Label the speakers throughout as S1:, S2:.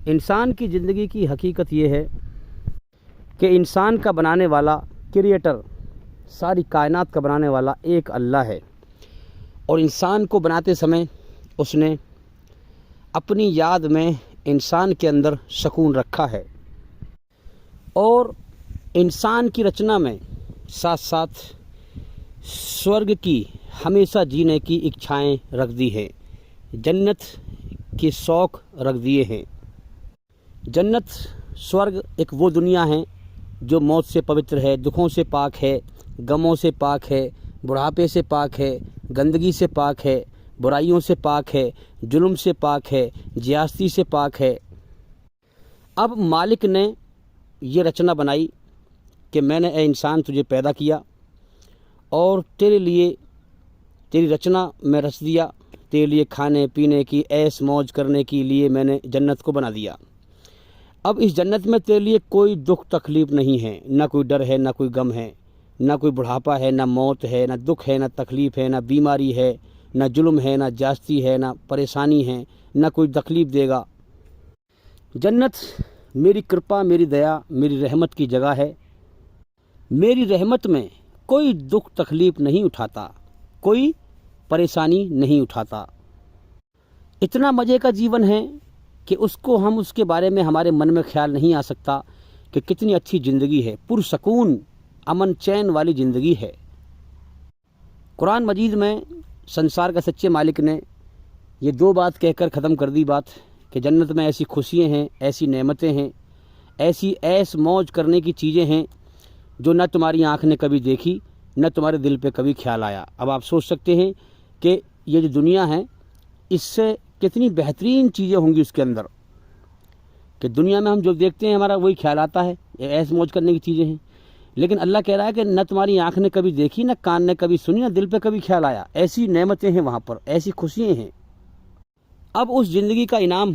S1: انسان کی زندگی کی حقیقت یہ ہے کہ انسان کا بنانے والا کریٹر، ساری کائنات کا بنانے والا ایک اللہ ہے، اور انسان کو بناتے سمے اس نے اپنی یاد میں انسان کے اندر سکون رکھا ہے، اور انسان کی رچنا میں ساتھ ساتھ سورگ کی ہمیشہ جینے کی اچھائیں رکھ دی ہے، جنت کی شوق رکھ دیے ہیں۔ جنت، سورگ ایک وہ دنیا ہے جو موت سے پوتر ہے، دکھوں سے پاک ہے، غموں سے پاک ہے، بڑھاپے سے پاک ہے، گندگی سے پاک ہے، برائیوں سے پاک ہے، ظلم سے پاک ہے، زیادتی سے پاک ہے۔ اب مالک نے یہ رچنا بنائی کہ میں نے اے انسان تجھے پیدا کیا اور تیرے لیے تیری رچنا میں رچ دیا، تیرے لیے کھانے پینے کی عیش موج کرنے کے لیے میں نے جنت کو بنا دیا۔ اب اس جنت میں تیرے لیے کوئی دکھ تکلیف نہیں ہے، نہ کوئی ڈر ہے، نہ کوئی غم ہے، نہ کوئی بڑھاپا ہے، نہ موت ہے، نہ دکھ ہے، نہ تکلیف ہے، نہ بیماری ہے، نہ ظلم ہے، نہ زیادتی ہے، نہ پریشانی ہے، نہ کوئی تکلیف دے گا۔ جنت میری کرپا، میری دیا، میری رحمت کی جگہ ہے۔ میری رحمت میں کوئی دکھ تکلیف نہیں اٹھاتا، کوئی پریشانی نہیں اٹھاتا۔ اتنا مزے کا جیون ہے کہ اس کے بارے میں ہمارے من میں خیال نہیں آ سکتا کہ کتنی اچھی زندگی ہے، پرسکون امن چین والی زندگی ہے۔ قرآن مجید میں سنسار کا سچے مالک نے یہ دو بات کہہ کر ختم کر دی بات کہ جنت میں ایسی خوشیاں ہیں، ایسی نعمتیں ہیں، ایسی عیش موج کرنے کی چیزیں ہیں جو نہ تمہاری آنکھ نے کبھی دیکھی، نہ تمہارے دل پہ کبھی خیال آیا۔ اب آپ سوچ سکتے ہیں کہ یہ جو دنیا ہے اس سے کتنی بہترین چیزیں ہوں گی اس کے اندر، کہ دنیا میں ہم جو دیکھتے ہیں ہمارا وہی خیال آتا ہے، یہ عیش موج کرنے کی چیزیں ہیں، لیکن اللہ کہہ رہا ہے کہ نہ تمہاری آنکھ نے کبھی دیکھی، نہ کان نے کبھی سنی، نہ دل پہ کبھی خیال آیا۔ ایسی نعمتیں ہیں وہاں پر، ایسی خوشیاں ہیں۔ اب اس زندگی کا انعام،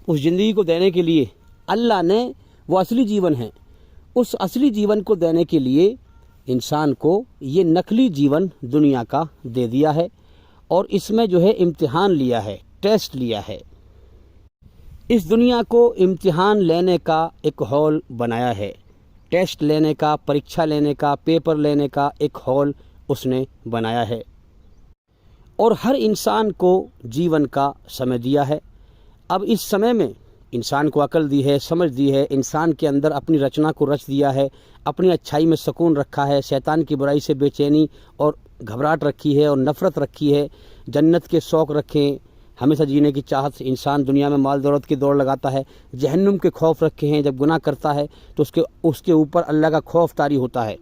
S1: اس زندگی کو دینے کے لیے اللہ نے وہ اصلی جیون ہے، اس اصلی جیون کو دینے کے لیے انسان کو یہ نقلی جیون دنیا کا دے دیا ہے، اور اس میں جو ہے امتحان لیا ہے، ٹیسٹ لیا ہے۔ اس دنیا کو امتحان لینے کا ایک ہال بنایا ہے، ٹیسٹ لینے کا، پریکشا لینے کا، پیپر لینے کا ایک ہال اس نے بنایا ہے، اور ہر انسان کو جیون کا سمے دیا ہے۔ اب اس سمے میں انسان کو عقل دی ہے، سمجھ دی ہے، انسان کے اندر اپنی رچنا کو رچ دیا ہے، اپنی اچھائی میں سکون رکھا ہے، شیطان کی برائی سے بے چینی اور گھبراہٹ رکھی ہے اور نفرت رکھی ہے، جنت کے شوق رکھے، ہمیشہ جینے کی چاہت، انسان دنیا میں مال دولت کی دوڑ لگاتا ہے، جہنم کے خوف رکھے ہیں، جب گناہ کرتا ہے تو اس کے اوپر اللہ کا خوف طاری ہوتا ہے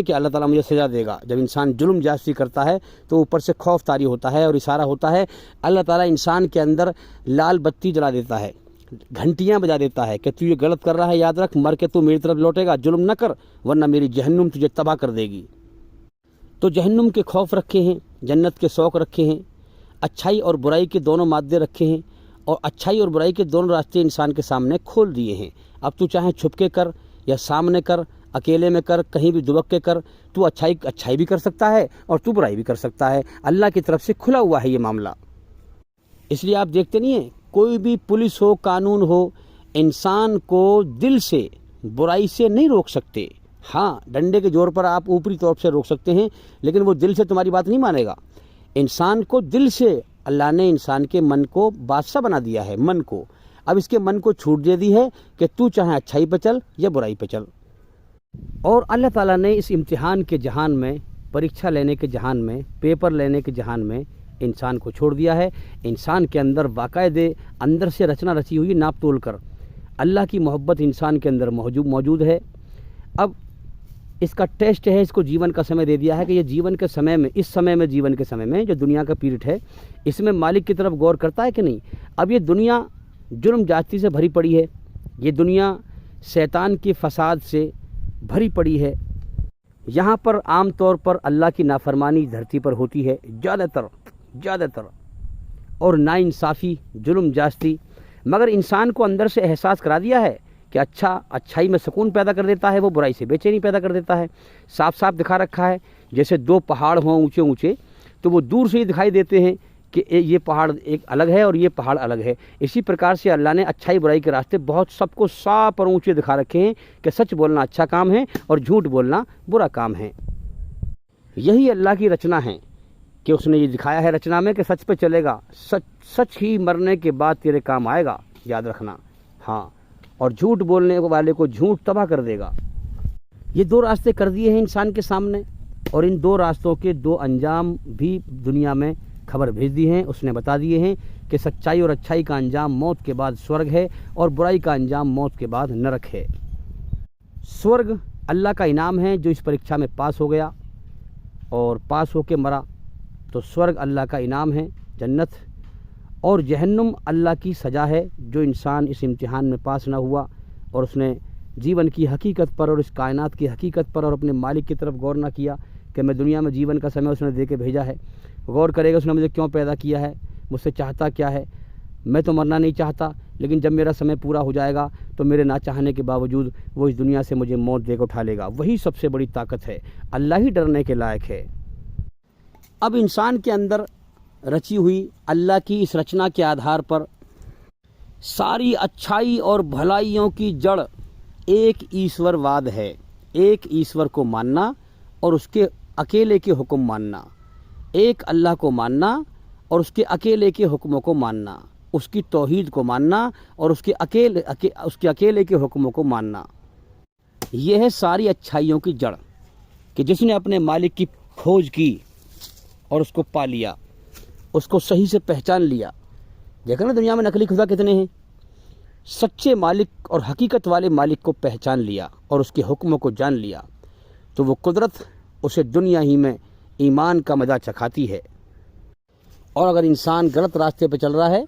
S1: کہ اللہ تعالیٰ مجھے سزا دے گا۔ جب انسان ظلم زیادتی کرتا ہے تو اوپر سے خوف طاری ہوتا ہے، اور اشارہ ہوتا ہے، اللہ تعالیٰ انسان کے اندر لال بتی جلا دیتا ہے، گھنٹیاں بجا دیتا ہے کہ تو یہ غلط کر رہا ہے، یاد رکھ، مر کے تو میری طرف لوٹے گا، ظلم نہ کر ورنہ میری جہنم تجھے تباہ کر دے گی۔ تو جہنم کے خوف رکھے ہیں، جنت کے شوق رکھے ہیں، اچھائی اور برائی کے دونوں مادے رکھے ہیں، اور اچھائی اور برائی کے دونوں راستے انسان کے سامنے کھول دیے ہیں۔ اب تو چاہے چھپ کے کر یا سامنے کر، اکیلے میں کر، کہیں بھی دبک کے کر، تو اچھائی بھی کر سکتا ہے اور تو برائی بھی کر سکتا ہے۔ اللہ کی طرف سے کھلا ہوا ہے یہ معاملہ۔ اس لیے آپ دیکھتے نہیں ہیں، کوئی بھی پولیس ہو، قانون ہو، انسان کو دل سے برائی سے نہیں روک سکتے۔ ہاں، ڈنڈے کے زور پر آپ اوپری طور سے روک سکتے ہیں، لیکن وہ دل سے تمہاری بات نہیں مانے گا۔ انسان کو دل سے اللہ نے انسان کے من کو بادشاہ بنا دیا ہے، من کو۔ اب اس کے من کو چھوٹ دے دی ہے کہ تو چاہے اچھائی پہ چل یا برائی پہ چل۔ اور اللہ تعالیٰ نے اس امتحان کے جہان میں، پریکشا لینے کے جہان میں، پیپر لینے کے جہان میں انسان کو چھوڑ دیا ہے۔ انسان کے اندر باقاعدے اندر سے رچنا رچی ہوئی ناپ تول کر اللہ کی محبت انسان کے اندر موجود ہے۔ اب اس کا ٹیسٹ ہے، اس کو جیون کا سمے دے دیا ہے کہ یہ جیون کے سمے میں، اس سمے میں، جیون کے سمے میں جو دنیا کا پیریڈ ہے، اس میں مالک کی طرف غور کرتا ہے کہ نہیں۔ اب یہ دنیا جرم زیادتی سے بھری پڑی ہے، یہ دنیا شیطان کی فساد سے بھری پڑی ہے، یہاں پر عام طور پر اللہ کی نافرمانی دھرتی پر ہوتی ہے زیادہ تر، اور ناانصافی، ظلم زیادتی، مگر انسان کو اندر سے احساس کرا دیا ہے کہ اچھائی میں سکون پیدا کر دیتا ہے، وہ برائی سے بے چینی پیدا کر دیتا ہے۔ صاف صاف دکھا رکھا ہے، جیسے دو پہاڑ ہوں اونچے اونچے تو وہ دور سے ہی دکھائی دیتے ہیں کہ یہ پہاڑ ایک الگ ہے اور یہ پہاڑ الگ ہے۔ اسی پرکار سے اللہ نے اچھائی برائی کے راستے بہت سب کو صاف اور اونچے دکھا رکھے ہیں کہ سچ بولنا اچھا کام ہے اور جھوٹ بولنا برا کام ہے۔ یہی اللہ کی رچنا ہے کہ اس نے یہ دکھایا ہے رچنا میں کہ سچ پہ چلے گا، سچ ہی مرنے کے بعد تیرے کام آئے گا، یاد رکھنا۔ ہاں، اور جھوٹ بولنے والے کو جھوٹ تباہ کر دے گا۔ یہ دو راستے کر دیے ہیں انسان کے سامنے، اور ان دو راستوں کے دو انجام بھی دنیا میں خبر بھیج دی ہیں۔ اس نے بتا دیے ہیں کہ سچائی اور اچھائی کا انجام موت کے بعد سورگ ہے، اور برائی کا انجام موت کے بعد نرک ہے۔ سورگ اللہ کا انعام ہے، جو اس پریکشا میں پاس ہو گیا اور پاس ہو کے مرا تو سورگ اللہ کا انعام ہے، جنت، اور جہنم اللہ کی سزا ہے جو انسان اس امتحان میں پاس نہ ہوا اور اس نے جیون کی حقیقت پر اور اس کائنات کی حقیقت پر اور اپنے مالک کی طرف غور نہ کیا کہ میں دنیا میں جیون کا سمے اس نے دے کے بھیجا ہے۔ غور کرے گا اس نے مجھے کیوں پیدا کیا ہے، مجھ سے چاہتا کیا ہے۔ میں تو مرنا نہیں چاہتا، لیکن جب میرا سمے پورا ہو جائے گا تو میرے نہ چاہنے کے باوجود وہ اس دنیا سے مجھے موت دے کے اٹھا لے گا۔ وہی سب سے بڑی طاقت ہے، اللہ ہی ڈرنے کے لائق ہے۔ اب انسان کے اندر رچی ہوئی اللہ کی اس رچنا کے آدھار پر ساری اچھائی اور بھلائیوں کی جڑ ایک ایشور واد ہے، ایک ایشور کو ماننا اور اس کے اکیلے کے حکم ماننا، ایک اللہ کو ماننا اور اس کے اکیلے کے حکموں کو ماننا، اس کی توحید کو ماننا اور اس کے اکیلے کے حکموں کو ماننا۔ یہ ہے ساری اچھائیوں کی جڑ کہ جس نے اپنے مالک کی کھوج کی اور اس کو پا لیا، اس کو صحیح سے پہچان لیا۔ دیکھا نا دنیا میں نقلی خدا کتنے ہیں؟ سچے مالک اور حقیقت والے مالک کو پہچان لیا اور اس کے حکموں کو جان لیا تو وہ قدرت اسے دنیا ہی میں ایمان کا مزہ چکھاتی ہے۔ اور اگر انسان غلط راستے پہ چل رہا ہے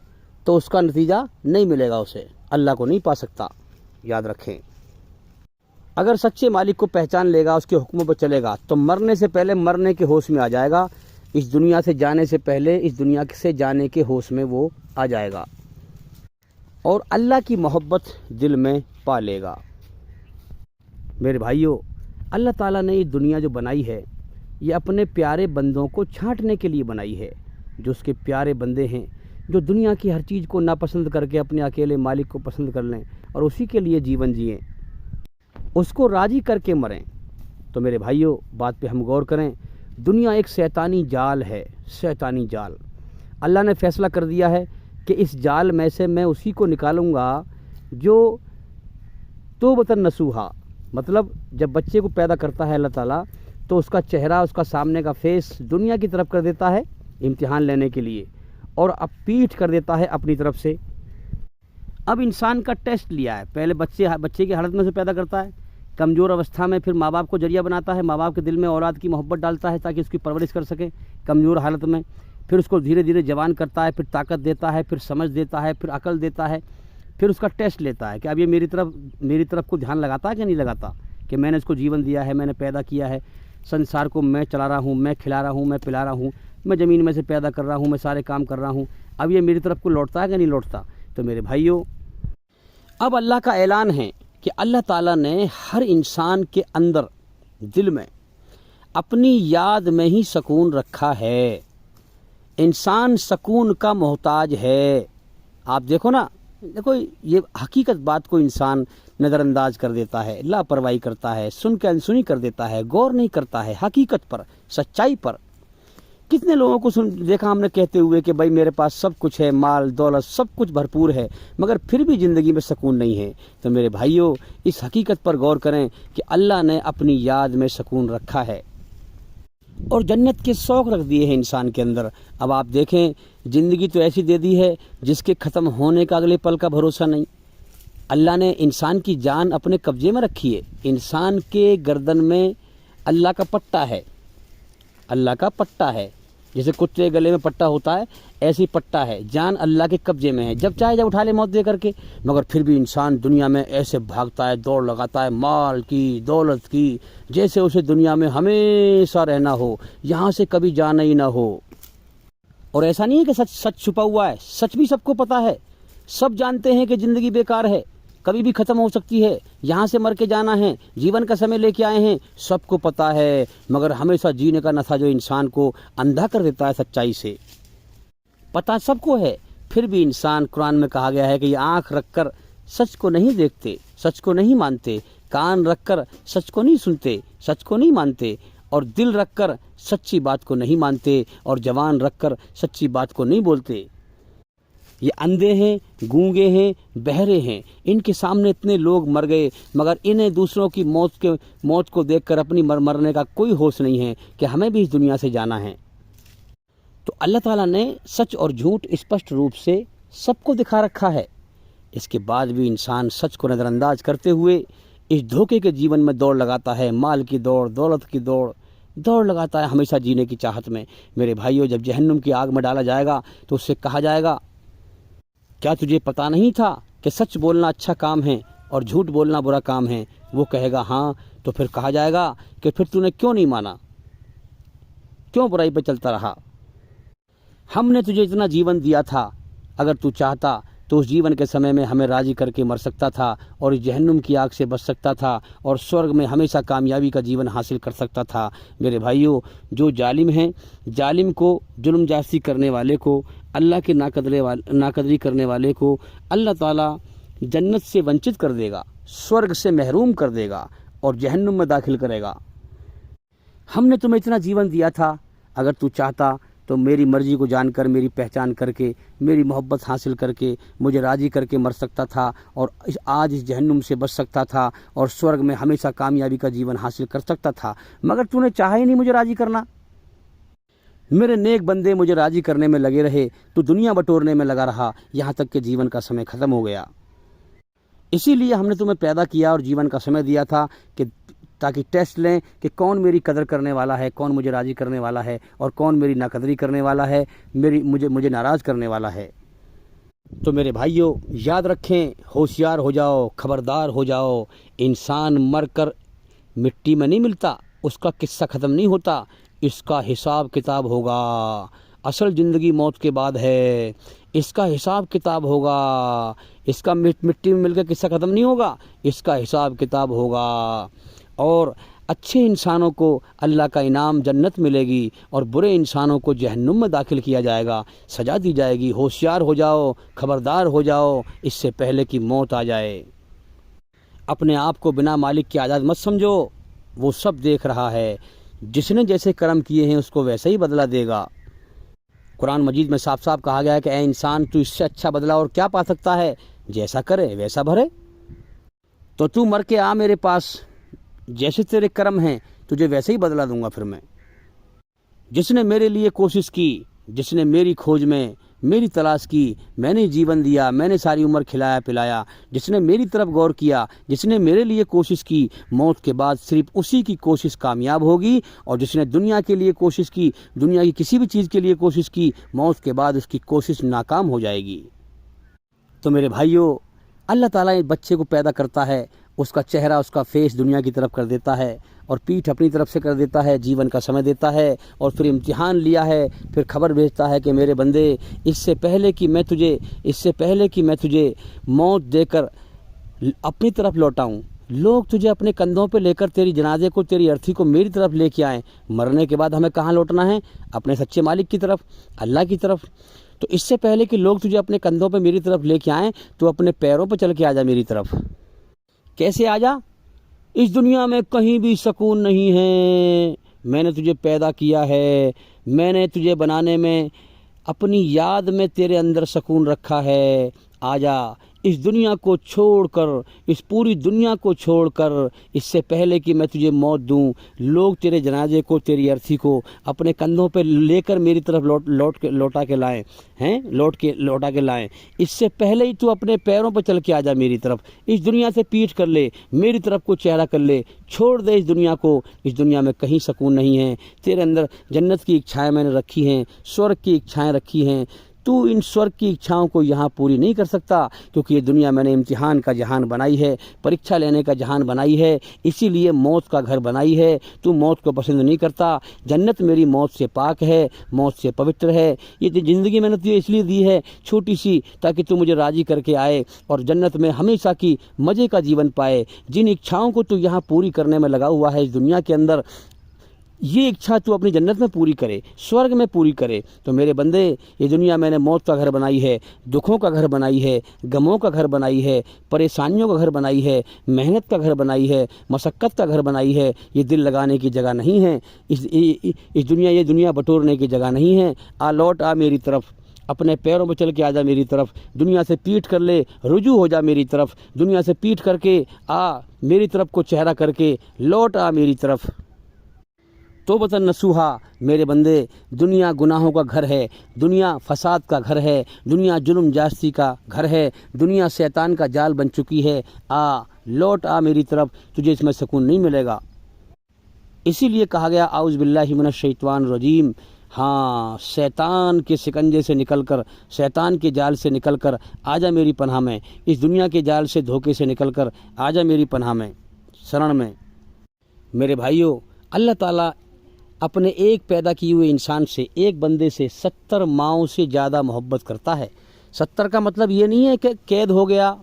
S1: تو اس کا نتیجہ نہیں ملے گا، اسے اللہ کو نہیں پا سکتا، یاد رکھیں۔ اگر سچے مالک کو پہچان لے گا، اس کے حکموں پہ چلے گا تو مرنے سے پہلے مرنے کے ہوش میں آ جائے گا، اس دنیا سے جانے سے پہلے اس دنیا سے جانے کے ہوش میں وہ آ جائے گا اور اللہ کی محبت دل میں پا لے گا۔ میرے بھائیو، اللہ تعالیٰ نے یہ دنیا جو بنائی ہے یہ اپنے پیارے بندوں کو چھانٹنے کے لیے بنائی ہے۔ جو اس کے پیارے بندے ہیں، جو دنیا کی ہر چیز کو ناپسند کر کے اپنے اکیلے مالک کو پسند کر لیں اور اسی کے لیے جیون جئیں، اس کو راضی کر کے مریں۔ تو میرے بھائیو، بات پہ ہم غور کریں۔ دنیا ایک شیطانی جال ہے، شیطانی جال۔ اللہ نے فیصلہ کر دیا ہے کہ اس جال میں سے میں اسی کو نکالوں گا جو توبۃ نصوحا، مطلب جب بچے کو پیدا کرتا ہے اللہ تعالیٰ تو اس کا چہرہ، اس کا سامنے کا فیس دنیا کی طرف کر دیتا ہے امتحان لینے کے لیے، اور اب پیٹھ کر دیتا ہے اپنی طرف سے۔ اب انسان کا ٹیسٹ لیا ہے، پہلے بچے کی حالت میں سے پیدا کرتا ہے، کمزور اوستھا میں پھر ماں باپ کو ذریعہ بناتا ہے، ماں باپ کے دل میں اولاد کی محبت ڈالتا ہے تاکہ اس کی پرورش کر سکے کمزور حالت میں، پھر اس کو دھیرے دھیرے جوان کرتا ہے، پھر طاقت دیتا ہے، پھر سمجھ دیتا ہے، پھر عقل دیتا ہے، پھر اس کا ٹیسٹ لیتا ہے کہ اب یہ میری طرف کو دھیان لگاتا ہے کہ نہیں لگاتا، کہ میں نے اس کو جیون دیا ہے، میں نے پیدا کیا ہے، سنسار کو میں چلا رہا ہوں، میں کھلا رہا ہوں، میں پلا رہا ہوں، میں زمین میں سے پیدا کر رہا ہوں، میں سارے کام کر رہا ہوں، اب یہ میری طرف کو لوٹتا ہے کہ نہیں لوٹتا۔ تو میرے بھائیوں، اب اللہ کا اعلان ہے کہ اللہ تعالیٰ نے ہر انسان کے اندر دل میں اپنی یاد میں ہی سکون رکھا ہے۔ انسان سکون کا محتاج ہے۔ آپ دیکھو نا، دیکھو یہ حقیقت بات کو انسان نظر انداز کر دیتا ہے، لاپرواہی کرتا ہے، سن کے انسنی کر دیتا ہے، غور نہیں کرتا ہے حقیقت پر، سچائی پر۔ کتنے لوگوں کو دیکھا ہم نے کہتے ہوئے کہ بھائی میرے پاس سب کچھ ہے، مال دولت سب کچھ بھرپور ہے، مگر پھر بھی زندگی میں سکون نہیں ہے۔ تو میرے بھائیوں، اس حقیقت پر غور کریں کہ اللہ نے اپنی یاد میں سکون رکھا ہے اور جنت کے شوق رکھ دیے ہیں انسان کے اندر۔ اب آپ دیکھیں، زندگی تو ایسی دے دی ہے جس کے ختم ہونے کا اگلے پل کا بھروسہ نہیں۔ اللہ نے انسان کی جان اپنے قبضے میں رکھی ہے۔ انسان کے گردن میں اللہ کا پٹا ہے، اللہ کا پٹا ہے، جیسے کتے گلے میں پٹا ہوتا ہے ایسی پٹا ہے، جان اللہ کے قبضے میں ہے، جب چاہے جب اٹھا لے موت دے کر کے۔ مگر پھر بھی انسان دنیا میں ایسے بھاگتا ہے، دوڑ لگاتا ہے مال کی، دولت کی، جیسے اسے دنیا میں ہمیشہ رہنا ہو، یہاں سے کبھی جانا ہی نہ ہو۔ اور ایسا نہیں ہے کہ سچ چھپا ہوا ہے، سچ بھی سب کو پتا ہے، سب جانتے ہیں کہ زندگی بیکار ہے، کبھی بھی ختم ہو سکتی ہے، یہاں سے مر کے جانا ہے، جیون کا سمے لے کے آئے ہیں، سب کو پتا ہے، مگر ہمیشہ جینے کا نشہ جو انسان کو اندھا کر دیتا ہے سچائی سے۔ پتہ سب کو ہے، پھر بھی انسان، قرآن میں کہا گیا ہے کہ یہ آنکھ رکھ کر سچ کو نہیں دیکھتے، سچ کو نہیں مانتے، کان رکھ کر سچ کو نہیں سنتے، سچ کو نہیں مانتے، اور دل رکھ کر سچی بات کو نہیں مانتے، اور زبان رکھ کر سچی بات کو نہیں بولتے۔ یہ اندھے ہیں، گونگے ہیں، بہرے ہیں، ان کے سامنے اتنے لوگ مر گئے، مگر انہیں دوسروں کی موت کو دیکھ کر اپنی مرنے کا کوئی ہوش نہیں ہے کہ ہمیں بھی اس دنیا سے جانا ہے۔ تو اللہ تعالیٰ نے سچ اور جھوٹ اسپشٹ روپ سے سب کو دکھا رکھا ہے، اس کے بعد بھی انسان سچ کو نظر انداز کرتے ہوئے اس دھوکے کے جیون میں دوڑ لگاتا ہے، مال کی دوڑ، دولت کی دوڑ لگاتا ہے ہمیشہ جینے کی چاہت میں۔ میرے بھائیوں، جب جہنم کی آگ میں ڈالا جائے گا تو اس سے کہا جائے گا، کیا تجھے پتہ نہیں تھا کہ سچ بولنا اچھا کام ہے اور جھوٹ بولنا برا کام ہے؟ وہ کہے گا ہاں۔ تو پھر کہا جائے گا کہ پھر تو نے کیوں نہیں مانا، کیوں برائی پہ چلتا رہا؟ ہم نے تجھے اتنا جیون دیا تھا، اگر تو چاہتا تو اس جیون کے سمے میں ہمیں راضی کر کے مر سکتا تھا اور اس جہنم کی آگ سے بچ سکتا تھا اور سورگ میں ہمیشہ کامیابی کا جیون حاصل کر سکتا تھا۔ میرے بھائیوں، جو ظالم ہیں، ظالم کو، ظلم جاسی کرنے والے کو، اللہ کی ناقدری کرنے والے کو اللہ تعالیٰ جنت سے ونچت کر دے گا، سورگ سے محروم کر دے گا اور جہنم میں داخل کرے گا۔ ہم نے تمہیں اتنا جیون دیا تھا، اگر تو چاہتا تو میری مرضی کو جان کر، میری پہچان کر کے، میری محبت حاصل کر کے، مجھے راضی کر کے مر سکتا تھا اور آج اس جہنم سے بچ سکتا تھا اور سورگ میں ہمیشہ کامیابی کا جیون حاصل کر سکتا تھا، مگر تو نے چاہا ہی نہیں مجھے راضی کرنا۔ میرے نیک بندے مجھے راضی کرنے میں لگے رہے، تو دنیا بٹورنے میں لگا رہا، یہاں تک کہ جیون کا سمے ختم ہو گیا۔ اسی لیے ہم نے تمہیں پیدا کیا اور جیون کا سمے دیا تھا کہ تاکہ ٹیسٹ لیں کہ کون میری قدر کرنے والا ہے، کون مجھے راضی کرنے والا ہے اور کون میری ناقدری کرنے والا ہے، مجھے ناراض کرنے والا ہے۔ تو میرے بھائیوں، یاد رکھیں، ہوشیار ہو جاؤ، خبردار ہو جاؤ، انسان مر کر مٹی میں نہیں ملتا، اس کا قصہ ختم نہیں ہوتا، اس کا حساب کتاب ہوگا۔ اصل زندگی موت کے بعد ہے، اس کا حساب کتاب ہوگا، اس کا مٹی میں مل کر قصہ ختم نہیں ہوگا، اس کا حساب کتاب ہوگا۔ اور اچھے انسانوں کو اللہ کا انعام جنت ملے گی اور برے انسانوں کو جہنم میں داخل کیا جائے گا، سزا دی جائے گی۔ ہوشیار ہو جاؤ، خبردار ہو جاؤ، اس سے پہلے کہ موت آ جائے۔ اپنے آپ کو بنا مالک کے آزاد مت سمجھو، وہ سب دیکھ رہا ہے، جس نے جیسے کرم کیے ہیں اس کو ویسے ہی بدلہ دے گا۔ قرآن مجید میں صاف صاف کہا گیا ہے کہ اے انسان، تو اس سے اچھا بدلہ اور کیا پا سکتا ہے؟ جیسا کرے ویسا بھرے۔ تو مر کے آ میرے پاس، جیسے تیرے کرم ہیں تجھے ویسے ہی بدلہ دوں گا۔ پھر میں، جس نے میرے لیے کوشش کی، جس نے میری کھوج میں میری تلاش کی، میں نے جیون دیا، میں نے ساری عمر کھلایا پلایا، جس نے میری طرف غور کیا، جس نے میرے لیے کوشش کی، موت کے بعد صرف اسی کی کوشش کامیاب ہوگی، اور جس نے دنیا کے لیے کوشش کی، دنیا کی کسی بھی چیز کے لیے کوشش کی، موت کے بعد اس کی کوشش ناکام ہو جائے گی۔ تو میرے بھائیوں، اللہ تعالیٰ ایک بچے کو پیدا کرتا ہے، اس کا چہرہ، اس کا فیس دنیا کی طرف کر دیتا ہے اور پیٹھ اپنی طرف سے کر دیتا ہے، جیون کا سمے دیتا ہے اور پھر امتحان لیا ہے، پھر خبر بھیجتا ہے کہ میرے بندے، اس سے پہلے کہ میں تجھے موت دے کر اپنی طرف لوٹاؤں، لوگ تجھے اپنے کندھوں پہ لے کر تیری جنازے کو، تیری ارتھی کو میری طرف لے کے آئیں، مرنے کے بعد ہمیں کہاں لوٹنا ہے؟ اپنے سچے مالک کی طرف، اللہ کی طرف۔ تو اس سے پہلے کہ لوگ تجھے اپنے کندھوں پہ میری طرف لے کے آئیں، تو اپنے پیروں پہ چل کے آ جا میری طرف۔ کیسے آ جا؟ اس دنیا میں کہیں بھی سکون نہیں ہے، میں نے تجھے پیدا کیا ہے، میں نے تجھے بنانے میں اپنی یاد میں تیرے اندر سکون رکھا ہے۔ آ جا، اس دنیا کو چھوڑ کر، اس پوری دنیا کو چھوڑ کر، اس سے پہلے کہ میں تجھے موت دوں، لوگ تیرے جنازے کو، تیری ارتھی کو اپنے کندھوں پہ لے کر میری طرف لوٹا کے لائیں، اس سے پہلے ہی تو اپنے پیروں پہ چل کے آ جا میری طرف، اس دنیا سے پیٹھ کر لے، میری طرف کو چہرہ کر لے، چھوڑ دے اس دنیا کو۔ اس دنیا میں کہیں سکون نہیں ہے، تیرے اندر جنت کی اچھائیں میں نے رکھی ہیں، سورگ کی اچھائیں رکھی ہیں، تو ان سورگ کی اچھاؤں کو یہاں پوری نہیں کر سکتا، کیونکہ یہ دنیا میں نے امتحان کا جہان بنائی ہے، پریکشا لینے کا جہان بنائی ہے، اسی لیے موت کا گھر بنائی ہے۔ تو موت کو پسند نہیں کرتا، جنت میری موت سے پاک ہے، موت سے پوتر ہے۔ یہ زندگی میں نے تجھے اس لیے دی ہے چھوٹی سی، تاکہ تو مجھے راضی کر کے آئے اور جنت میں ہمیشہ کی مزے کا جیون پائے۔ جن اچھاؤں کو تو یہاں پوری کرنے میں لگا ہوا ہے اس دنیا کے اندر، یہ اچھا تو اپنی جنت میں پوری کرے، سورگ میں پوری کرے۔ تو میرے بندے، یہ دنیا میں نے موت کا گھر بنائی ہے، دکھوں کا گھر بنائی ہے، غموں کا گھر بنائی ہے، پریشانیوں کا گھر بنائی ہے، محنت کا گھر بنائی ہے، مشقت کا گھر بنائی ہے۔ یہ دل لگانے کی جگہ نہیں ہے، یہ دنیا بٹورنے کی جگہ نہیں ہے۔ لوٹ آ میری طرف، اپنے پیروں پہ چل کے آ جا میری طرف، دنیا سے پیٹ کر لے، رجوع ہو جا میری طرف، دنیا سے پیٹ کر کے میری طرف کو چہرہ کر کے لوٹ آ میری طرف۔ توبۃ نصوحا، میرے بندے، دنیا گناہوں کا گھر ہے، دنیا فساد کا گھر ہے، دنیا ظلم جاستی کا گھر ہے، دنیا شیطان کا جال بن چکی ہے۔ لوٹ آ میری طرف، تجھے اس میں سکون نہیں ملے گا۔ اسی لیے کہا گیا اعوذ باللہ من الشیطان الرجیم، شیطان کے شکنجے سے نکل کر، شیطان کے جال سے نکل کر آجا میری پناہ میں، اس دنیا کے جال سے دھوکے سے نکل کر آجا میری پناہ میں، شرن میں۔ میرے بھائیوں، اللہ تعالیٰ اپنے ایک پیدا کیے ہوئے انسان سے، ایک بندے سے 70 ماؤں سے زیادہ محبت کرتا ہے۔ 70 کا مطلب یہ نہیں ہے کہ قید ہو گیا،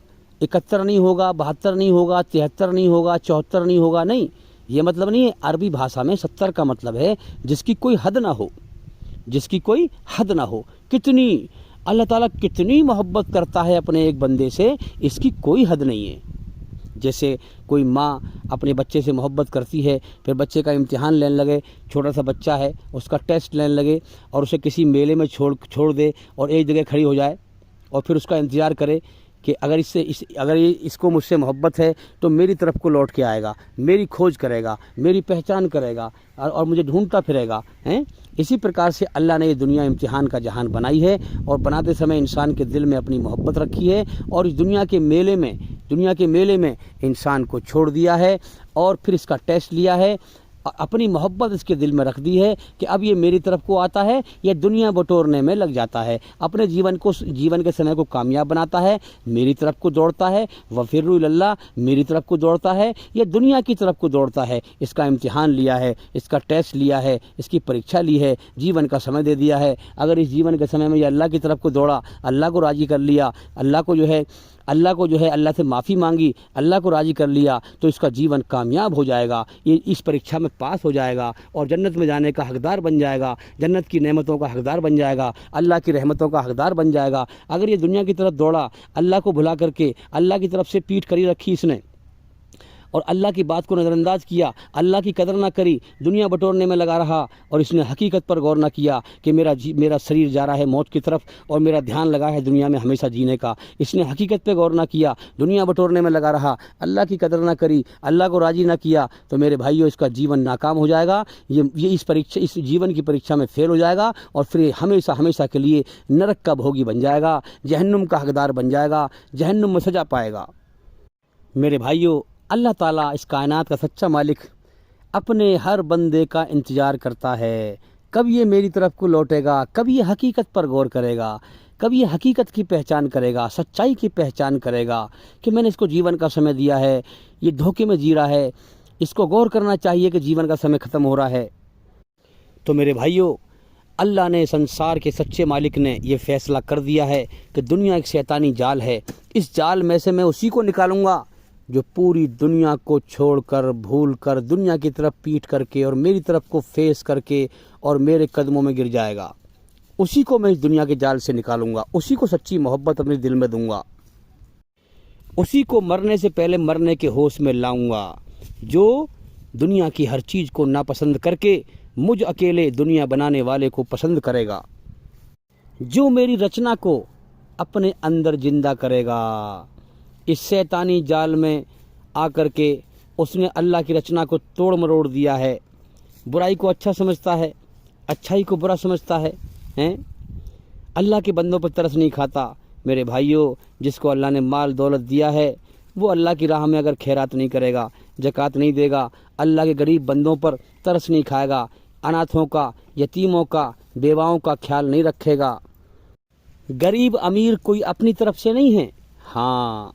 S1: 71 نہیں ہوگا، 72 نہیں ہوگا، 73 نہیں ہوگا، 74 نہیں ہوگا، نہیں، یہ مطلب نہیں ہے۔ عربی بھاشا میں 70 کا مطلب ہے جس کی کوئی حد نہ ہو، جس کی کوئی حد نہ ہو۔ کتنی اللہ تعالیٰ کتنی محبت کرتا ہے اپنے ایک بندے سے، اس کی کوئی حد نہیں ہے۔ جیسے کوئی ماں اپنے بچے سے محبت کرتی ہے، پھر بچے کا امتحان لینے لگے، چھوٹا سا بچہ ہے، اس کا ٹیسٹ لینے لگے اور اسے کسی میلے میں چھوڑ دے اور ایک جگہ کھڑی ہو جائے اور پھر اس کا انتظار کرے کہ اگر اس کو مجھ سے محبت ہے تو میری طرف کو لوٹ کے آئے گا، میری کھوج کرے گا، میری پہچان کرے گا اور مجھے ڈھونڈتا پھرے گا۔ اسی پرکار سے اللہ نے یہ دنیا امتحان کا جہان بنائی ہے اور بناتے سمے انسان کے دل میں اپنی محبت رکھی ہے اور اس دنیا کے میلے میں انسان کو چھوڑ دیا ہے اور پھر اس کا ٹیسٹ لیا ہے، اپنی محبت اس کے دل میں رکھ دی ہے کہ اب یہ میری طرف کو آتا ہے یا دنیا بٹورنے میں لگ جاتا ہے، اپنے جیون کے سمے کو کامیاب بناتا ہے، میری طرف کو دوڑتا ہے، وفروا الی اللہ، میری طرف کو دوڑتا ہے یا دنیا کی طرف کو دوڑتا ہے۔ اس کا امتحان لیا ہے، اس کا ٹیسٹ لیا ہے، اس کی پریکشا لی ہے، جیون کا سمے دے دیا ہے۔ اگر اس جیون کے سمے میں یہ اللہ کی طرف کو دوڑا، اللہ کو راضی کر لیا، اللہ کو جو ہے اللہ سے معافی مانگی، اللہ کو راضی کر لیا، تو اس کا جیون کامیاب ہو جائے گا، یہ اس پریکشا میں پاس ہو جائے گا اور جنت میں جانے کا حقدار بن جائے گا، جنت کی نعمتوں کا حقدار بن جائے گا، اللہ کی رحمتوں کا حقدار بن جائے گا۔ اگر یہ دنیا کی طرف دوڑا، اللہ کو بھلا کر کے اللہ کی طرف سے پیٹھ کری رکھی اس نے اور اللہ کی بات کو نظر انداز کیا، اللہ کی قدر نہ کری، دنیا بٹورنے میں لگا رہا اور اس نے حقیقت پر غور نہ کیا کہ میرا شریر جا رہا ہے موت کی طرف اور میرا دھیان لگا ہے دنیا میں ہمیشہ جینے کا، اس نے حقیقت پہ غور نہ کیا، دنیا بٹورنے میں لگا رہا، اللہ کی قدر نہ کری، اللہ کو راضی نہ کیا، تو میرے بھائیوں اس کا جیون ناکام ہو جائے گا، یہ اس جیون کی پریکشا میں فیل ہو جائے گا اور پھر ہمیشہ کے لیے نرک کا بھوگی بن جائے گا، جہنم کا حقدار بن جائے گا، جہنم میں سزا پائے گا۔ میرے بھائیوں، اللہ تعالیٰ اس کائنات کا سچا مالک اپنے ہر بندے کا انتظار کرتا ہے، کب یہ میری طرف کو لوٹے گا، کب یہ حقیقت پر غور کرے گا، کب یہ حقیقت کی پہچان کرے گا، سچائی کی پہچان کرے گا کہ میں نے اس کو جیون کا سمے دیا ہے، یہ دھوکے میں جی رہا ہے، اس کو غور کرنا چاہیے کہ جیون کا سمے ختم ہو رہا ہے۔ تو میرے بھائیوں، اللہ نے، سنسار کے سچے مالک نے یہ فیصلہ کر دیا ہے کہ دنیا ایک شیطانی جال ہے، اس جال میں سے میں اسی کو نکالوں گا جو پوری دنیا کو چھوڑ کر، بھول کر، دنیا کی طرف پیٹ کر کے اور میری طرف کو فیس کر کے اور میرے قدموں میں گر جائے گا، اسی کو میں اس دنیا کے جال سے نکالوں گا، اسی کو سچی محبت اپنے دل میں دوں گا، اسی کو مرنے سے پہلے مرنے کے ہوش میں لاؤں گا، جو دنیا کی ہر چیز کو ناپسند کر کے مجھ اکیلے دنیا بنانے والے کو پسند کرے گا، جو میری رچنا کو اپنے اندر زندہ کرے گا۔ اس شیطانی جال میں آ کر کے اس نے اللہ کی رچنا کو توڑ مروڑ دیا ہے، برائی کو اچھا سمجھتا ہے، اچھائی کو برا سمجھتا ہے، اللہ کے بندوں پر ترس نہیں کھاتا۔ میرے بھائیوں، جس کو اللہ نے مال دولت دیا ہے وہ اللہ کی راہ میں اگر خیرات نہیں کرے گا، زکوٰۃ نہیں دے گا، اللہ کے غریب بندوں پر ترس نہیں کھائے گا، اناتھوں کا، یتیموں کا، بیواؤں کا خیال نہیں رکھے گا۔ غریب امیر کوئی اپنی طرف سے نہیں ہے، ہاں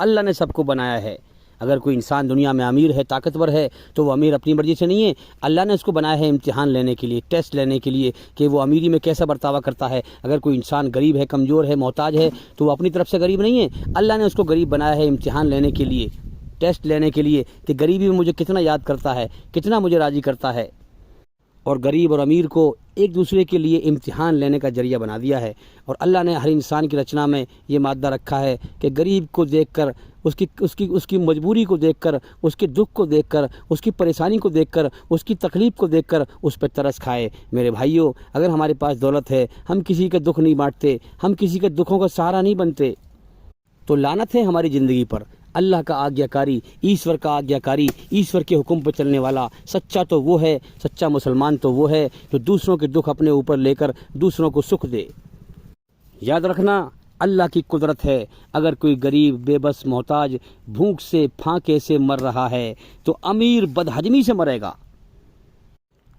S1: اللہ نے سب کو بنایا ہے۔ اگر کوئی انسان دنیا میں امیر ہے، طاقتور ہے، تو وہ امیر اپنی مرضی سے نہیں ہے، اللہ نے اس کو بنایا ہے امتحان لینے کے لیے، ٹیسٹ لینے کے لیے کہ وہ امیری میں کیسا برتاوا کرتا ہے۔ اگر کوئی انسان غریب ہے، کمزور ہے، محتاج ہے، تو وہ اپنی طرف سے غریب نہیں ہے، اللہ نے اس کو غریب بنایا ہے امتحان لینے کے لیے۔ ٹیسٹ لینے کے لیے کہ غریبی میں مجھے کتنا یاد کرتا ہے، کتنا مجھے راضی کرتا ہے۔ اور غریب اور امیر کو ایک دوسرے کے لیے امتحان لینے کا ذریعہ بنا دیا ہے۔ اور اللہ نے ہر انسان کی رچنا میں یہ مادہ رکھا ہے کہ غریب کو دیکھ کر، اس کی مجبوری کو دیکھ کر، اس کے دکھ کو دیکھ کر، اس کی پریشانی کو دیکھ کر، اس کی تکلیف کو دیکھ کر اس پہ ترس کھائے۔ میرے بھائیوں، اگر ہمارے پاس دولت ہے، ہم کسی کا دکھ نہیں بانٹتے، ہم کسی کے دکھوں کا سہارا نہیں بنتے، تو لعنت ہے ہماری زندگی پر۔ اللہ کا آگیا کاری، ایشور کا آگیا کاری، ایشور کے حکم پہ چلنے والا سچا تو وہ ہے، سچا مسلمان تو وہ ہے جو دوسروں کے دکھ اپنے اوپر لے کر دوسروں کو سکھ دے۔ یاد رکھنا، اللہ کی قدرت ہے، اگر کوئی غریب، بے بس، محتاج بھوک سے، پھانکے سے مر رہا ہے تو امیر بدہضمی سے مرے گا۔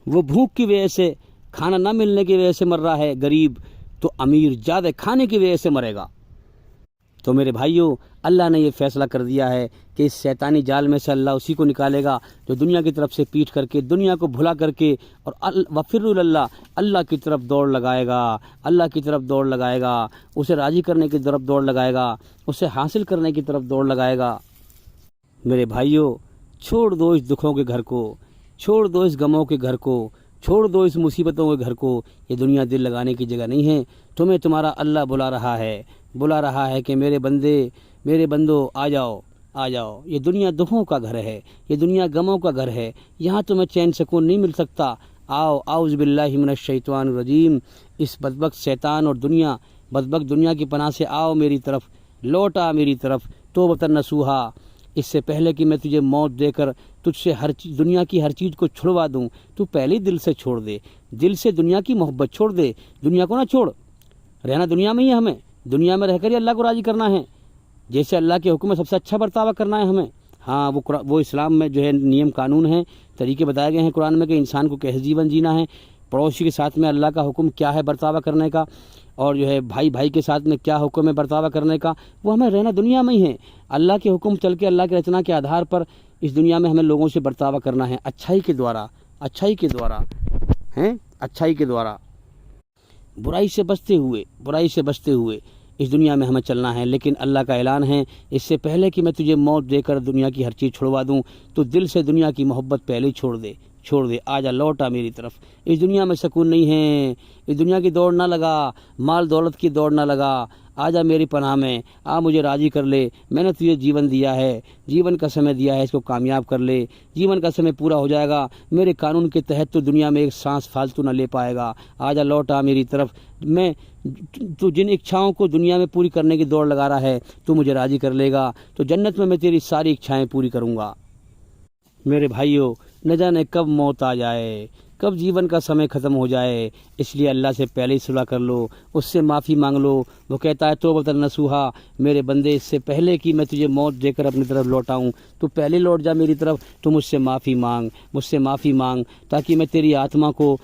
S1: وہ بھوک کی وجہ سے، کھانا نہ ملنے کی وجہ سے مر رہا ہے غریب، تو امیر زیادہ کھانے کی وجہ سے مرے گا۔ تو میرے بھائیوں، اللہ نے یہ فیصلہ کر دیا ہے کہ اس شیطانی جال میں سے اللہ اسی کو نکالے گا جو دنیا کی طرف سے پیٹ کر کے، دنیا کو بھلا کر کے، اور وفر اللہ، اللہ کی طرف دوڑ لگائے گا، اللہ کی طرف دوڑ لگائے گا، اسے راضی کرنے کی طرف دوڑ لگائے گا، اسے حاصل کرنے کی طرف دوڑ لگائے گا۔ میرے بھائیوں، چھوڑ دو اس دکھوں کے گھر کو، چھوڑ دو اس غموں کے گھر کو، چھوڑ دو اس مصیبتوں کے گھر کو۔ یہ دنیا دل لگانے کی جگہ نہیں ہے۔ تمہیں تمہارا اللہ بلا رہا ہے کہ میرے بندو آ جاؤ، آ جاؤ۔ یہ دنیا دکھوں کا گھر ہے، یہ دنیا غموں کا گھر ہے، یہاں تمہیں چین سکون نہیں مل سکتا۔ آؤ، اعوذ باللہ من الشیطان الرجیم، اس بدبخت شیطان اور بدبخت دنیا کی پناہ سے آؤ میری طرف، لوٹ آ میری طرف، توبۃ نصوحا۔ اس سے پہلے کہ میں تجھے موت دے کر تجھ سے دنیا کی ہر چیز کو چھڑوا دوں، تو پہلے دل سے چھوڑ دے، دل سے دنیا کی محبت چھوڑ دے، دنیا کو نہ چھوڑ۔ رہنا دنیا میں ہی ہے، ہمیں دنیا میں رہ کر ہی اللہ کو راضی کرنا ہے، جیسے اللہ کے حکم میں سب سے اچھا برتاوا کرنا ہے ہمیں۔ ہاں، وہ اسلام میں جو ہے نیم قانون ہیں، طریقے بتائے گئے ہیں قرآن میں کہ انسان کو کیسے جیون جینا ہے، پڑوسی کے ساتھ میں اللہ کا حکم کیا ہے برتاوا کرنے کا، اور جو ہے بھائی کے ساتھ میں کیا حکم ہے برتاوا کرنے کا، وہ ہمیں رہنا دنیا میں ہی ہے۔ اللہ کے حکم چل کے، اللہ کی رچنا کے آدھار پر اس دنیا میں ہمیں لوگوں سے برتاوا کرنا ہے، اچھائی کے دوارا، اچھائی کے دوارا، برائی سے بچتے ہوئے اس دنیا میں ہمیں چلنا ہے۔ لیکن اللہ کا اعلان ہے، اس سے پہلے کہ میں تجھے موت دے کر دنیا کی ہر چیز چھڑوا دوں، تو دل سے دنیا کی محبت پہلے ہی چھوڑ دے، آجا، لوٹا میری طرف۔ اس دنیا میں سکون نہیں ہے، اس دنیا کی دوڑ نہ لگا، مال دولت کی دوڑ نہ لگا، آجا میری پناہ میں، مجھے راضی کر لے۔ میں نے تجھے جیون دیا ہے، جیون کا سمے دیا ہے، اس کو کامیاب کر لے۔ جیون کا سمے پورا ہو جائے گا، میرے قانون کے تحت تو دنیا میں ایک سانس فالتو نہ لے پائے گا۔ آجا، لوٹا میری طرف، تو جن اچھاؤں کو دنیا میں پوری کرنے کی دوڑ لگا رہا ہے، تو مجھے راضی کر لے گا، تو جنت میں تیری ساری اچھائیں پوری کروں گا۔ میرے بھائیوں، نہ جانے کب موت آ جائے، کب جیون کا سمے ختم ہو جائے، اس لیے اللہ سے پہلے ہی صلح کر لو، اس سے معافی مانگ لو۔ وہ کہتا ہے توبۃ نصوحا، میرے بندے، اس سے پہلے کہ میں تجھے موت دے کر اپنی طرف لوٹاؤں، تو پہلے لوٹ جا میری طرف، تو مجھ سے معافی مانگ، تاکہ میں تیری آتما کو،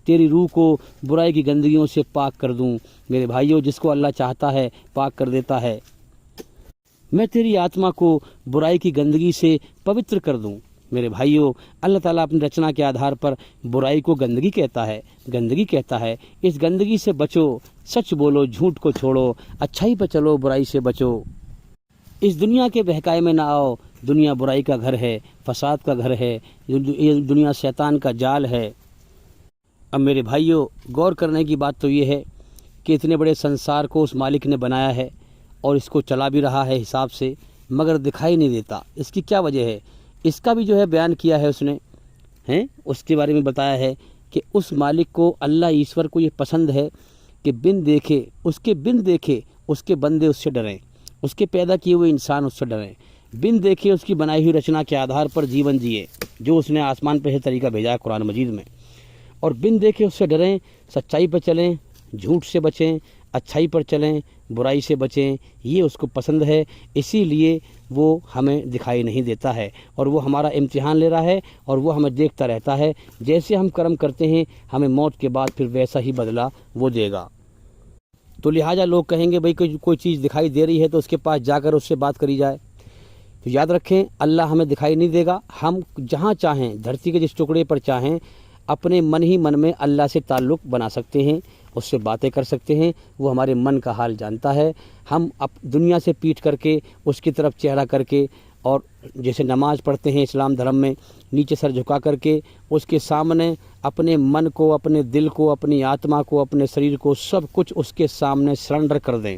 S1: تیری روح کو برائی کی گندگیوں سے پاک کر دوں۔ میرے بھائیوں، جس کو اللہ چاہتا ہے پاک کر دیتا ہے۔ میں تیری آتما کو برائی کی گندگی سے پوتر کر دوں۔ میرے بھائیوں، اللہ تعالیٰ اپنی رچنا کے آدھار پر برائی کو گندگی کہتا ہے۔ اس گندگی سے بچو، سچ بولو، جھوٹ کو چھوڑو، اچھائی پہ چلو، برائی سے بچو۔ اس دنیا کے بہکائے میں نہ آؤ، دنیا برائی کا گھر ہے، فساد کا گھر ہے، یہ دنیا شیطان کا جال ہے۔ اب میرے بھائیوں، غور کرنے کی بات تو یہ ہے کہ اتنے بڑے سنسار کو اس مالک نے بنایا ہے اور اس کو چلا بھی رہا ہے حساب سے، مگر دکھائی نہیں دیتا۔ اس کی کیا وجہ ہے؟ اس کا بھی جو ہے بیان کیا ہے اس نے، اس کے بارے میں بتایا ہے کہ اس مالک کو، اللہ ایشور کو یہ پسند ہے کہ بن دیکھے اس کے بندے اس سے ڈریں، اس کے پیدا کیے ہوئے انسان اس سے ڈریں، بن دیکھے اس کی بنائی ہوئی رچنا کے آدھار پر جیون جیے، جو اس نے آسمان پہ طریقہ بھیجا ہے قرآن مجید میں، اور بن دیکھے اس سے ڈریں، سچائی پر چلیں، جھوٹ سے بچیں، اچھائی پر چلیں، برائی سے بچیں، یہ اس کو پسند ہے۔ اسی لیے وہ ہمیں دکھائی نہیں دیتا ہے، اور وہ ہمارا امتحان لے رہا ہے، اور وہ ہمیں دیکھتا رہتا ہے۔ جیسے ہم کرم کرتے ہیں، ہمیں موت کے بعد پھر ویسا ہی بدلہ وہ دے گا۔ تو لہٰذا لوگ کہیں گے بھئی کوئی چیز دکھائی دے رہی ہے تو اس کے پاس جا کر اس سے بات کری جائے۔ تو یاد رکھیں، اللہ ہمیں دکھائی نہیں دے گا۔ ہم جہاں چاہیں، دھرتی کے جس ٹکڑے پر چاہیں، اپنے من ہی من میں اللہ سے تعلق بنا سکتے ہیں، اس سے باتیں کر سکتے ہیں، وہ ہمارے من کا حال جانتا ہے۔ ہم دنیا سے پیٹ کر کے اس کی طرف چہرہ کر کے، اور جیسے نماز پڑھتے ہیں اسلام دھرم میں، نیچے سر جھکا کر کے اس کے سامنے اپنے من کو، اپنے دل کو، اپنی آتما کو، اپنے شریر کو، سب کچھ اس کے سامنے سرنڈر کر دیں،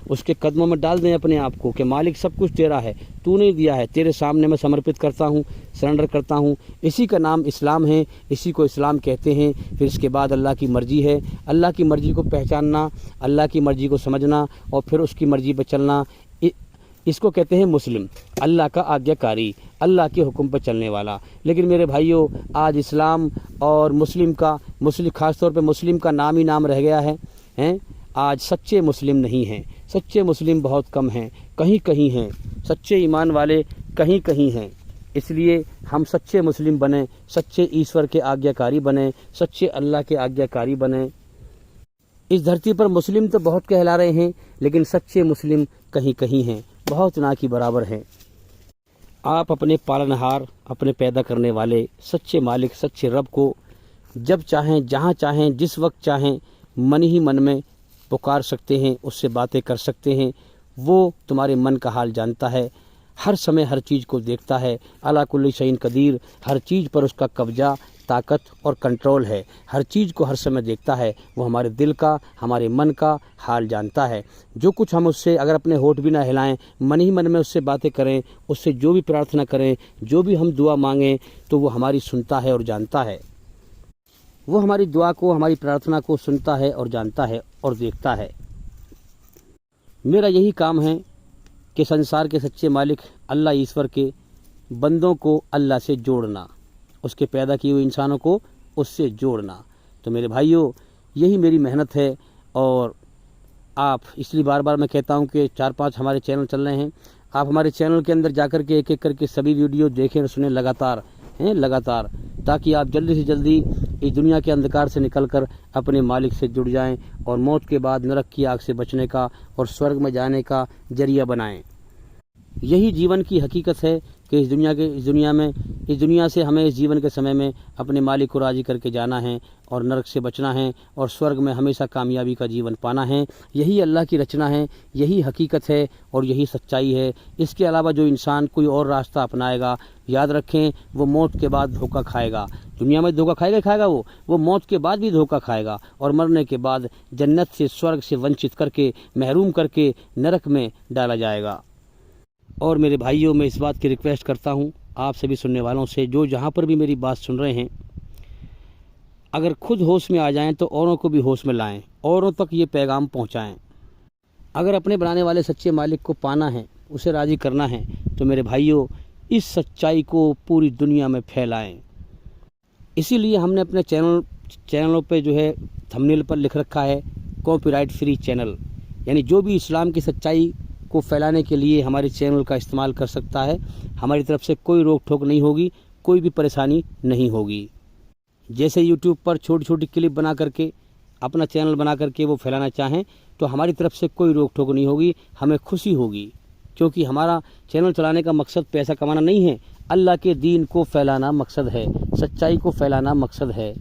S1: اس کے قدموں میں ڈال دیں اپنے آپ کو کہ مالک سب کچھ تیرا ہے، تو نے دیا ہے، تیرے سامنے میں سمرپت کرتا ہوں، سرنڈر کرتا ہوں۔ اسی کا نام اسلام ہے، اسی کو اسلام کہتے ہیں۔ پھر اس کے بعد اللہ کی مرضی ہے، اللہ کی مرضی کو پہچاننا، اللہ کی مرضی کو سمجھنا، اور پھر اس کی مرضی پہ چلنا، اس کو کہتے ہیں مسلم، اللہ کا آگیا کاری، اللہ کے حکم پر چلنے والا۔ لیکن میرے بھائیوں، آج اسلام اور مسلم خاص طور پہ مسلم کا نام ہی نام رہ گیا ہے۔ آج سچے مسلم نہیں ہیں، سچے مسلم بہت کم ہیں، کہیں ہیں، سچے ایمان والے کہیں ہیں۔ اس لیے ہم سچے مسلم بنیں، سچے ایشور کے آگیا کاری بنیں، سچے اللہ کے آگیا کاری بنیں۔ اس دھرتی پر مسلم تو بہت کہلا رہے ہیں، لیکن سچے مسلم کہیں ہیں، بہت نہ کی برابر ہیں۔ آپ اپنے پالنہار، اپنے پیدا کرنے والے سچے مالک، سچے رب کو جب چاہیں، جہاں چاہیں، جس وقت چاہیں، من ہی من میں پکار سکتے ہیں، اس سے باتیں کر سکتے ہیں۔ وہ تمہارے من کا حال جانتا ہے، ہر سمے ہر چیز کو دیکھتا ہے۔ علی کل شیء قدیر، ہر چیز پر اس کا قبضہ، طاقت اور کنٹرول ہے، ہر چیز کو ہر سمے دیکھتا ہے۔ وہ ہمارے دل کا، ہمارے من کا حال جانتا ہے۔ جو کچھ ہم اس سے، اگر اپنے ہونٹ بھی نہ ہلائیں، من ہی من میں اس سے باتیں کریں، اس سے جو بھی پرارتھنا کریں، جو بھی ہم دعا مانگیں، تو وہ ہماری سنتا ہے اور جانتا ہے۔ وہ ہماری دعا کو، ہماری پرارتھنا کو سنتا ہے اور جانتا ہے اور دیکھتا ہے۔ میرا یہی کام ہے کہ سنسار کے سچے مالک اللہ ایشور کے بندوں کو اللہ سے جوڑنا، اس کے پیدا کیے ہوئے انسانوں کو اس سے جوڑنا۔ تو میرے بھائیوں، یہی میری محنت ہے، اور آپ، اس لیے بار بار میں کہتا ہوں کہ 4-5 ہمارے چینل چل رہے ہیں، آپ ہمارے چینل کے اندر جا کر کے ایک ایک کر کے سبھی ویڈیو دیکھیں اور سنیں لگاتار، تاکہ آپ جلدی سے جلدی اس دنیا کے اندھکار سے نکل کر اپنے مالک سے جڑ جائیں، اور موت کے بعد نرک کی آگ سے بچنے کا اور سورگ میں جانے کا ذریعہ بنائیں۔ یہی جیون کی حقیقت ہے کہ اس دنیا سے ہمیں اس جیون کے سمے میں اپنے مالک کو راضی کر کے جانا ہے، اور نرک سے بچنا ہے، اور سورگ میں ہمیشہ کامیابی کا جیون پانا ہے۔ یہی اللہ کی رچنا ہے، یہی حقیقت ہے، اور یہی سچائی ہے۔ اس کے علاوہ جو انسان کوئی اور راستہ اپنائے گا، یاد رکھیں، وہ موت کے بعد دھوکہ کھائے گا۔ دنیا میں دھوکہ کھائے گا وہ موت کے بعد بھی دھوکہ کھائے گا، اور مرنے کے بعد جنت سے، سورگ سے ونچت کر کے، محروم کر کے نرک میں ڈالا جائے گا۔ اور میرے بھائیوں، میں اس بات کی ریکویسٹ کرتا ہوں آپ سبھی سننے والوں سے، جو جہاں پر بھی میری بات سن رہے ہیں، اگر خود ہوش میں آ جائیں تو اوروں کو بھی ہوش میں لائیں، اوروں تک یہ پیغام پہنچائیں۔ اگر اپنے بنانے والے سچے مالک کو پانا ہے، اسے راضی کرنا ہے، تو میرے بھائیوں، اس سچائی کو پوری دنیا میں پھیلائیں۔ اسی لیے ہم نے اپنے چینلوں پہ جو ہے تھمبنیل پر لکھ رکھا ہے کاپی رائٹ فری چینل، یعنی جو بھی اسلام کی سچائی کو پھیلانے کے لیے ہمارے چینل کا استعمال کر سکتا ہے، ہماری طرف سے کوئی روک ٹوک نہیں ہوگی، کوئی بھی پریشانی نہیں ہوگی۔ جیسے یوٹیوب پر چھوٹی چھوٹی کلپ بنا کر کے اپنا چینل بنا کر کے وہ پھیلانا چاہیں، تو ہماری طرف سے کوئی روک ٹوک نہیں ہوگی، ہمیں خوشی ہوگی، کیونکہ ہمارا چینل چلانے کا مقصد پیسہ کمانا نہیں ہے، اللہ کے دین کو پھیلانا مقصد ہے، سچائی کو پھیلانا مقصد ہے۔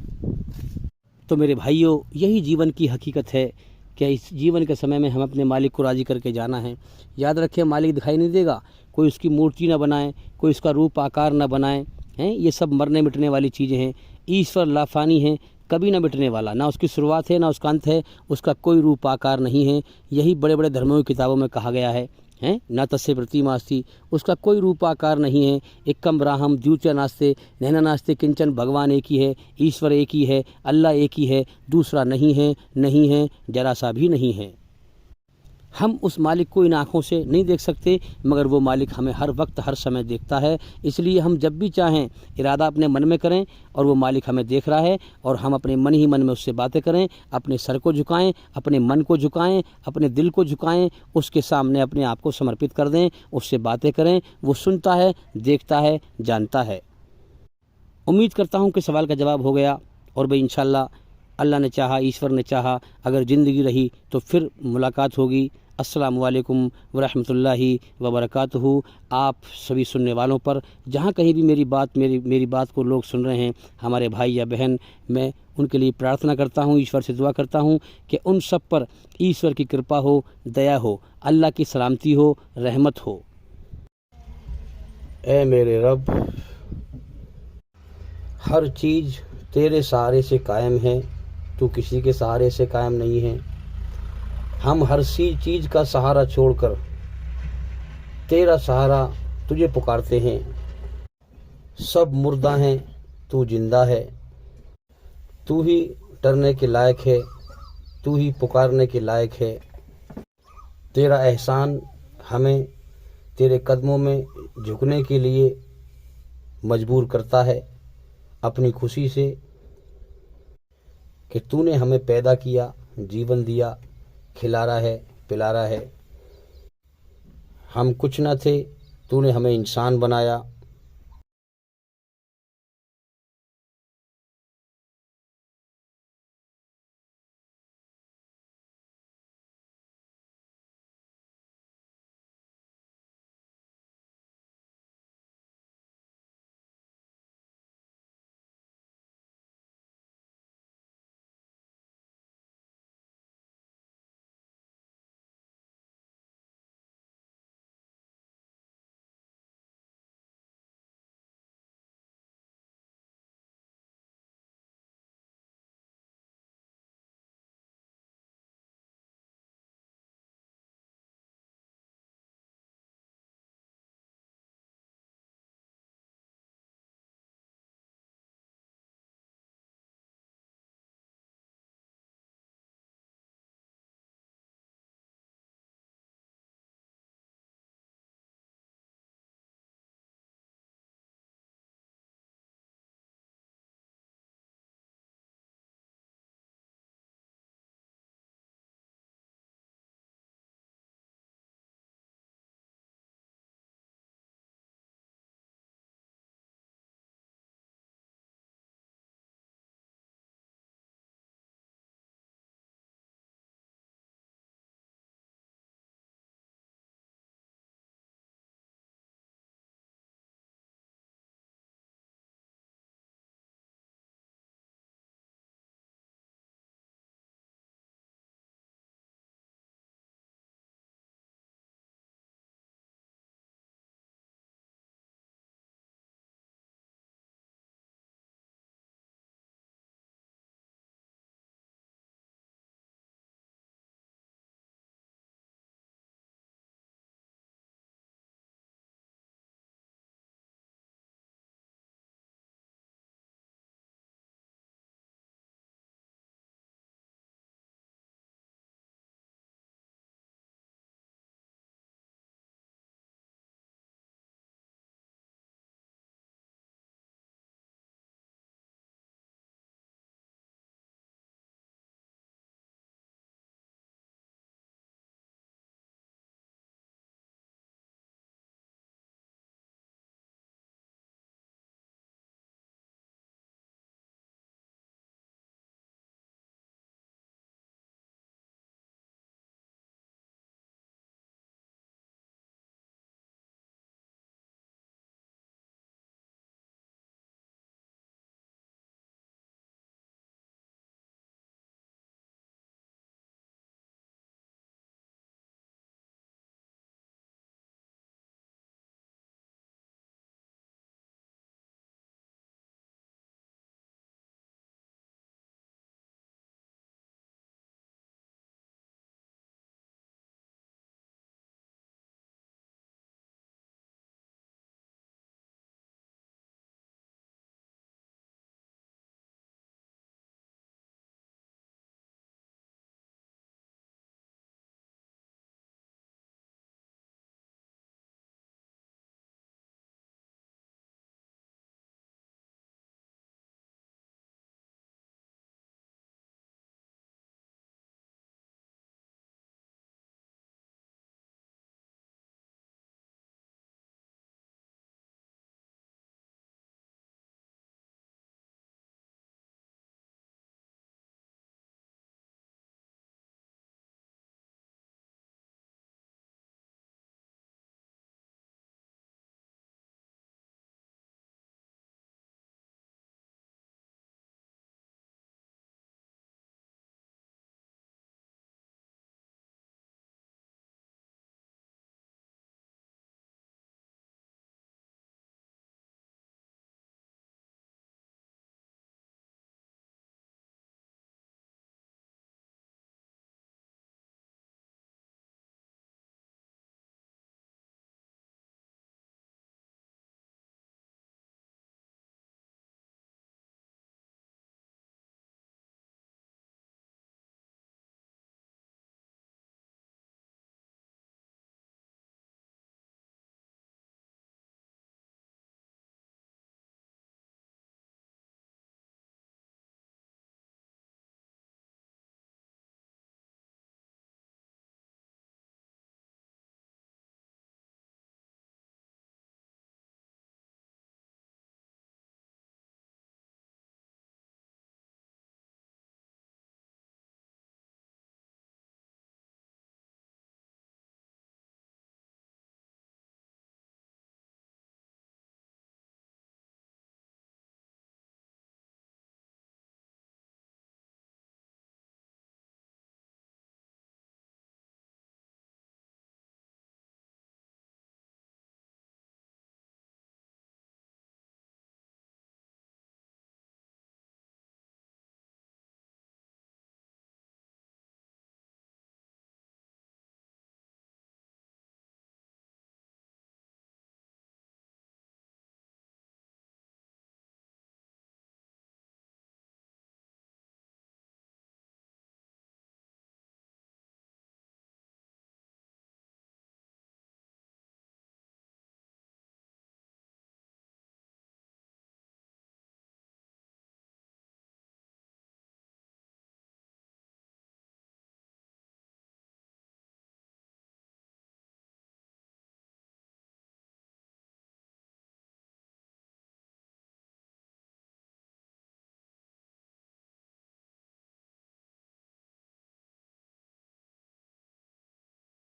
S1: تو میرے بھائیوں، یہی جیون کی حقیقت ہے کہ اس جیون کے سمے میں ہم اپنے مالک کو راضی کر کے جانا ہے۔ یاد رکھیں، مالک دکھائی نہیں دے گا، کوئی اس کی مورتی نہ بنائے، کوئی اس کا روپ آکار نہ بنائے، یہ سب مرنے مٹنے والی چیزیں ہیں۔ ایشور لافانی ہیں، کبھی نہ مٹنے والا، نہ اس کی شروعات ہے نہ اس کا انت ہے، اس کا کوئی روپ آکار نہیں ہے۔ یہی بڑے بڑے دھرموں کی کتابوں میں کہا گیا ہے، نہ تسے پرتیما استی، اس کا کوئی روپ آکار نہیں ہے۔ ایکم براہم دیوتیا ناستے نہنا ناستے کنچن، بھگوان ایک ہی ہے، ایشور ایک ہی ہے، اللہ ایک ہی ہے، دوسرا نہیں ہے، ذرا سا بھی نہیں ہے۔ ہم اس مالک کو ان آنکھوں سے نہیں دیکھ سکتے، مگر وہ مالک ہمیں ہر وقت ہر سمے دیکھتا ہے۔ اس لیے ہم جب بھی چاہیں ارادہ اپنے من میں کریں، اور وہ مالک ہمیں دیکھ رہا ہے، اور ہم اپنے من ہی من میں اس سے باتیں کریں، اپنے سر کو جھکائیں، اپنے من کو جھکائیں، اپنے دل کو جھکائیں، اس کے سامنے اپنے آپ کو سمرپت کر دیں، اس سے باتیں کریں، وہ سنتا ہے، دیکھتا ہے، جانتا ہے۔ امید کرتا ہوں کہ سوال کا جواب ہو گیا، اور بھئی انشاءاللہ اللہ نے چاہا، ایشور نے چاہا، اگر زندگی رہی تو پھر ملاقات ہوگی۔ السلام علیکم ورحمۃ اللہ وبرکاتہ۔ آپ سبھی سننے والوں پر جہاں کہیں بھی میری بات کو لوگ سن رہے ہیں، ہمارے بھائی یا بہن، میں ان کے لیے پرارتھنا کرتا ہوں، ایشور سے دعا کرتا ہوں کہ ان سب پر ایشور کی کرپا ہو، دیا ہو، اللہ کی سلامتی ہو، رحمت ہو۔ اے میرے رب، ہر چیز تیرے سہارے سے قائم ہے، تو کسی کے سہارے سے قائم نہیں ہے۔ ہم ہر چیز کا سہارا چھوڑ کر تیرا سہارا تجھے پکارتے ہیں۔ سب مردہ ہیں، تو زندہ ہے، تو ہی ڈرنے کے لائق ہے، تو ہی پکارنے کے لائق ہے۔ تیرا احسان ہمیں تیرے قدموں میں جھکنے کے لیے مجبور کرتا ہے، اپنی خوشی سے کہ تو نے ہمیں پیدا کیا، جیون دیا، کھلا رہا ہے، پلا رہا ہے۔ ہم کچھ نہ تھے، تو نے ہمیں انسان بنایا،